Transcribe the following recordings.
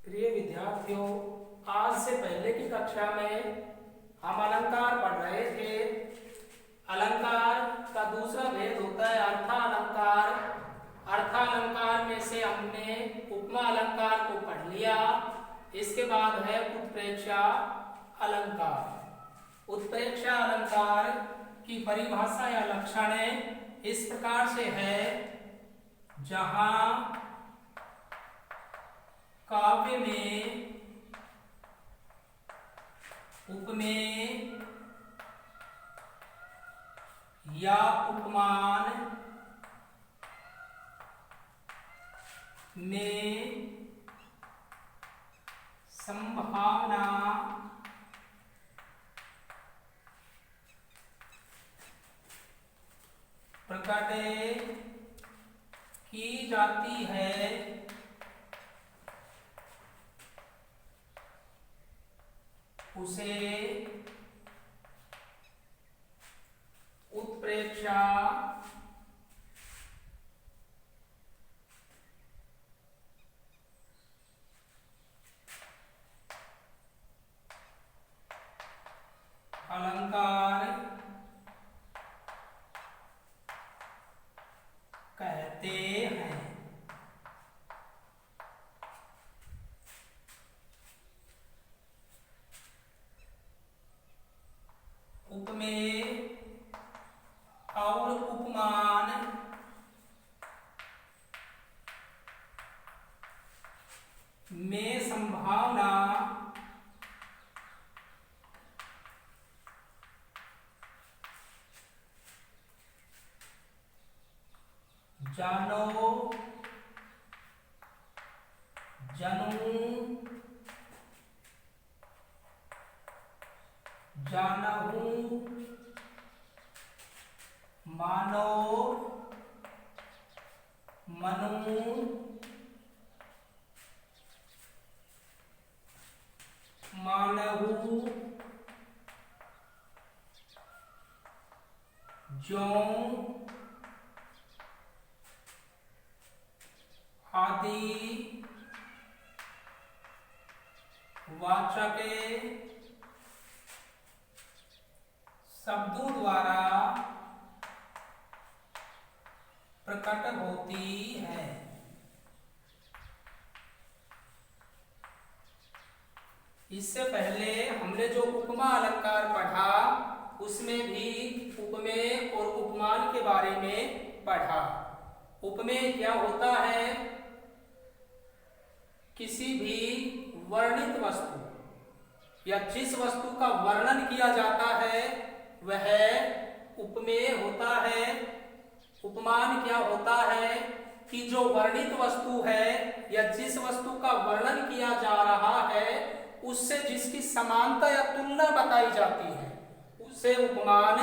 प्रिय विद्यार्थियों, आज से पहले की कक्षा में हम अलंकार पढ़ रहे थे। अलंकार का दूसरा भेद होता है अर्थालंकार। अर्थालंकार में से हमने उपमा अलंकार को पढ़ लिया। इसके बाद है उत्प्रेक्षा अलंकार। उत्प्रेक्षा अलंकार की परिभाषा या लक्षण इस प्रकार से है, जहां काव्य में उपमेय या उपमान में संभावना प्रकट की जाती है, उसे उत्प्रेक्षा अलंकार कहते हैं। उपमेय और उपमान में संभावना जानो, जनू, जानहू, मानो, मनू, मानहू, ज्यों आदि वाचक शब्दों द्वारा प्रकट होती है। इससे पहले हमने जो उपमा अलंकार पढ़ा, उसमें भी उपमेय और उपमान के बारे में पढ़ा। उपमेय क्या होता है? किसी भी वर्णित वस्तु या जिस वस्तु का वर्णन किया जाता है वह उपमेय होता है। उपमान क्या होता है कि जो वर्णित वस्तु है या जिस वस्तु का वर्णन किया जा रहा है उससे जिसकी समानता या तुलना बताई जाती है उसे उपमान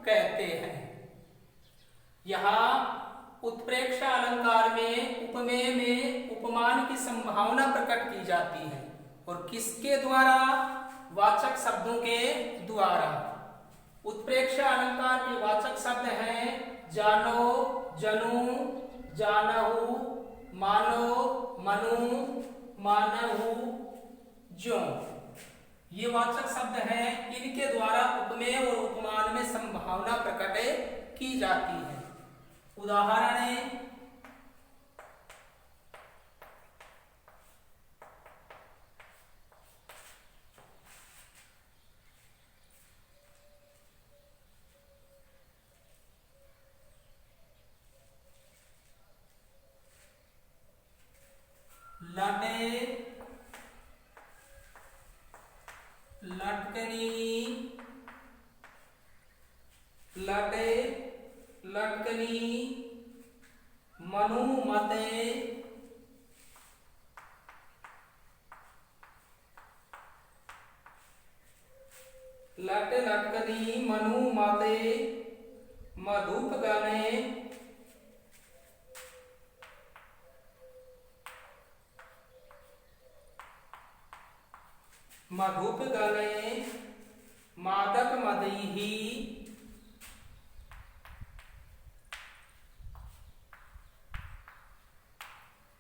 कहते हैं। यहाँ उत्प्रेक्षा अलंकार में उपमेय में उपमान की संभावना प्रकट की जाती है, और किसके द्वारा? वाचक शब्दों के द्वारा। उत्प्रेक्षा अलंकार के वाचक शब्द हैं जानो, जनू, जानहु, मानो, मनू, मानहु, ज्यों। ये वाचक शब्द हैं, इनके द्वारा उपमेय और उपमान में संभावना प्रकट की जाती है। उदाहरण लटे, लटकनी, लटे, लटकनी, मनुमते, लट लटकनी, मनुमते, मधुप गणे, मधुप गणे, मादक मदीही,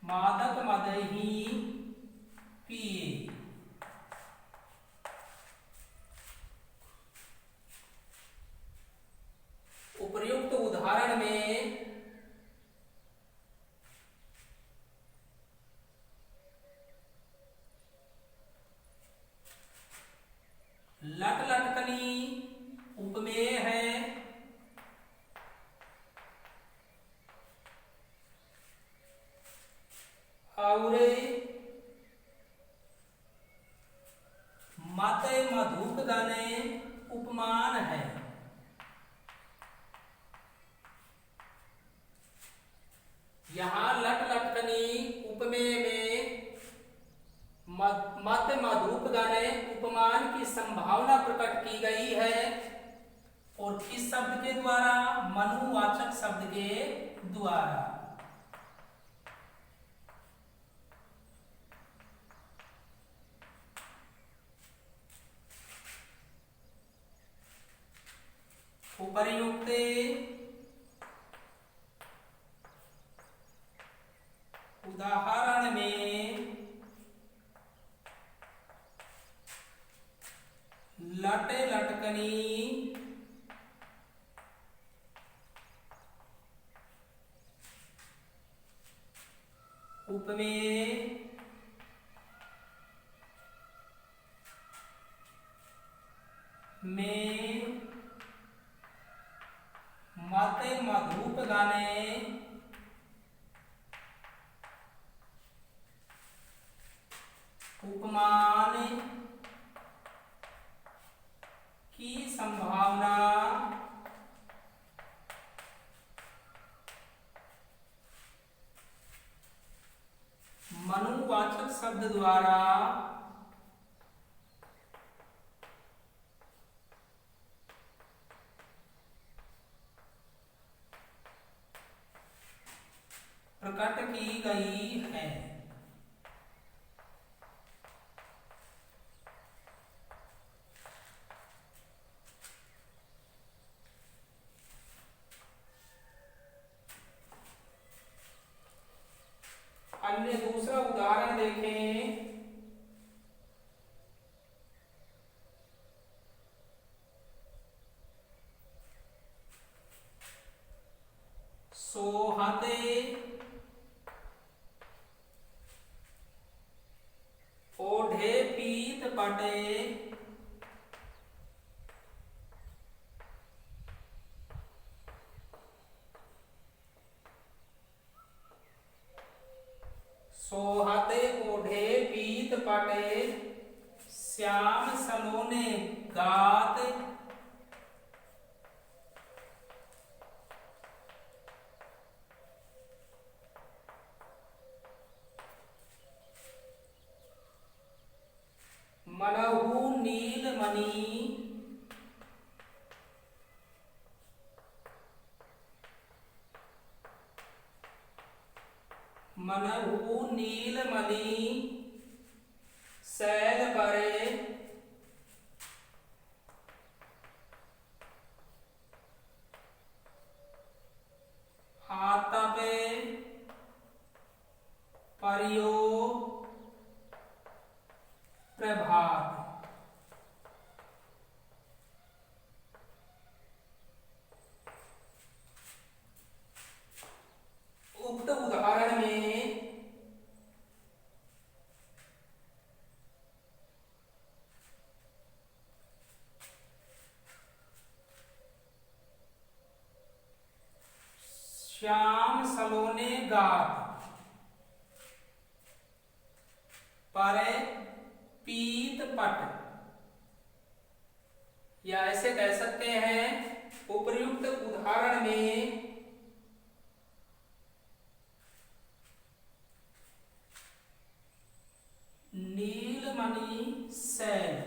मादक मदही, लट लटकनी उपमेय है। और मत मधुप गने उपमान है। यहां लट लटकनी उपमेय में मत मधुप गने उपमान की संभावना प्रकट की गई है। और किस शब्द के द्वारा? मनुवाचक शब्द के द्वारा। उपर्युक्त उदाहरण में लट लटकनी उपमेय में मत मधुप गने उपमान की संभावना मनुवाचक शब्द द्वारा प्रकट की गई है। अन्य दूसरा उदाहरण देखें। सोहते ओढ़े पीत पटे सोहते ओढ़े पीत पटे श्याम सलोने गात मनहु नीलमणि मनहु नीलमणि शैल परे आतपे परियो प्रभात। उक्त उदाहरण में श्याम सलोने गात पर पीत पट, या ऐसे कह सकते हैं उपर्युक्त उदाहरण में नीलमणि शैल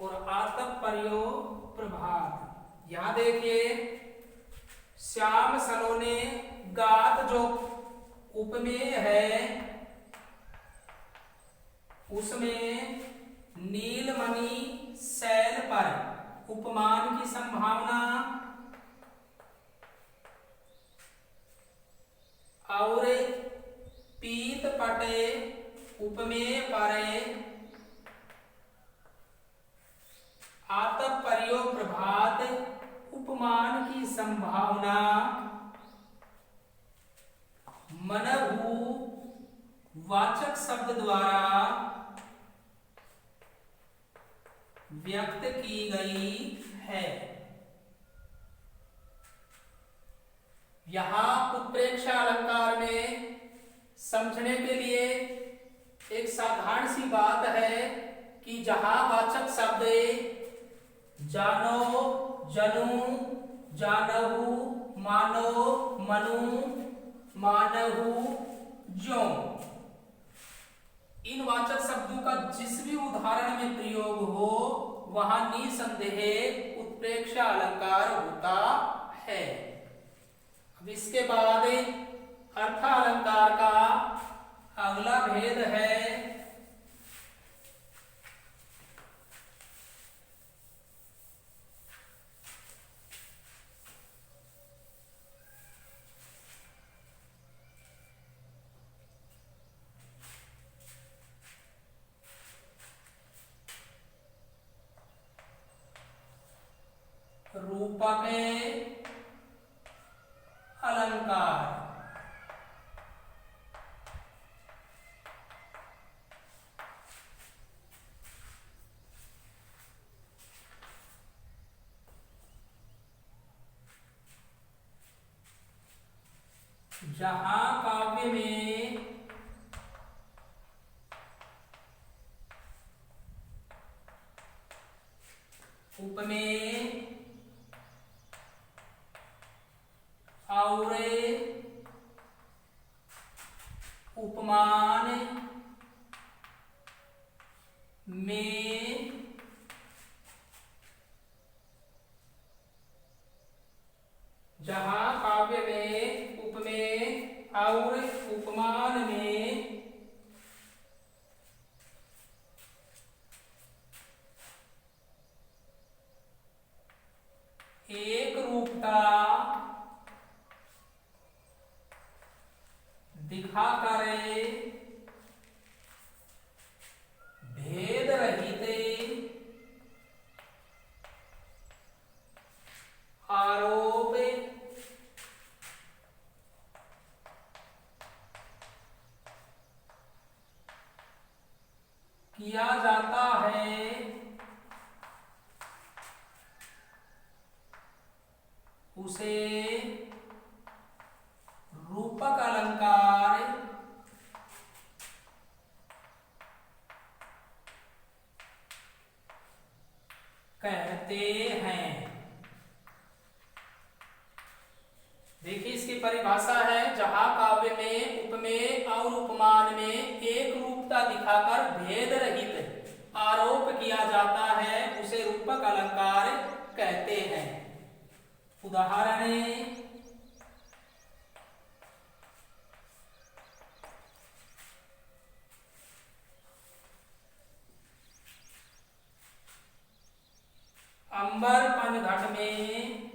और आतप परियो प्रभात। यहां देखिए श्याम सलोने गात जो उपमेय है उसमें नीलमणि शैल पर उपमान की संभावना और पीत पटे उपमेय पर आतप परियो प्रभात व्यक्त की गई है। यहां उत्प्रेक्षा अलंकार में समझने के लिए एक साधारण सी बात है कि जहां वाचक शब्द जानो, जनू, जानहु, मानो, मनु, मानहु, ज्यों, इन वाचक शब्दों का जिस भी उदाहरण में प्रयोग हो वहां निसंदेह उत्प्रेक्षा अलंकार होता है। अब इसके बाद अर्थ अलंकार का अगला भेद है रूपक अलंकार। जहां काव्य में उपमेय और उपमान में जहां काव्य में उपमेय और उपमान में एक रूपता दिखाकर भेद रहित आरोप किया जाता है, उसे रूपक अलंकार कहते हैं। देखिए इसकी परिभाषा है, जहां काव्य में उपमेय और उपमान में एक रूपता दिखाकर भेद रहित आरोप किया जाता है उसे रूपक अलंकार कहते हैं। उदाहरण अंबर पनघट में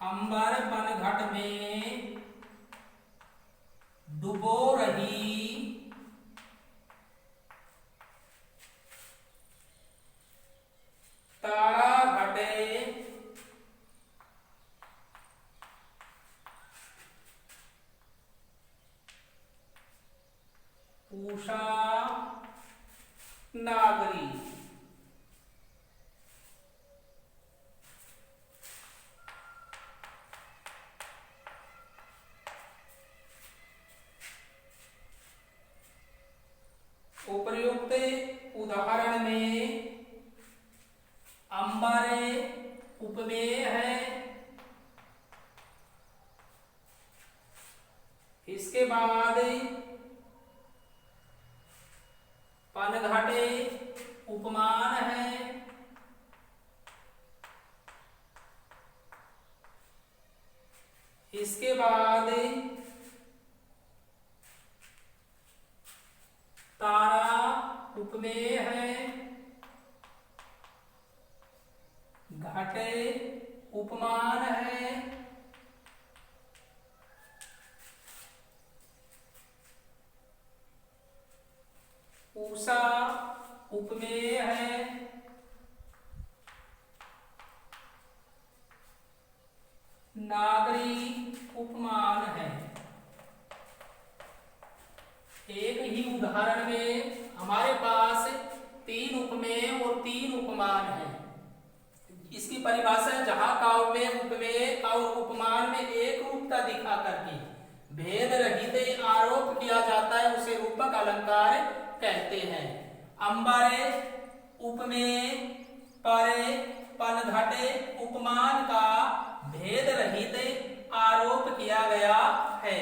अंबर पनघट में डुबो रही तारा घटे उषा नागरी। उपर्युक्त उदाहरण में अंबर उपमेय है, इसके बाद पनघटे उपमान है, इसके बाद तारा उपमेय है, घटे उपमान है, उषा उपमेय है, नागरी उपमान है। उदाहरण में हमारे पास 3 उपमेय और 3 उपमान हैं। इसकी परिभाषा है, जहां काव्य में उपमेय और उपमान में एक रूपता दिखा करके भेद रहित आरोप किया जाता है, उसे रूपक अलंकार कहते हैं। अंबरे उपमेय परे पनघटे उपमान का भेद रहित आरोप किया गया है।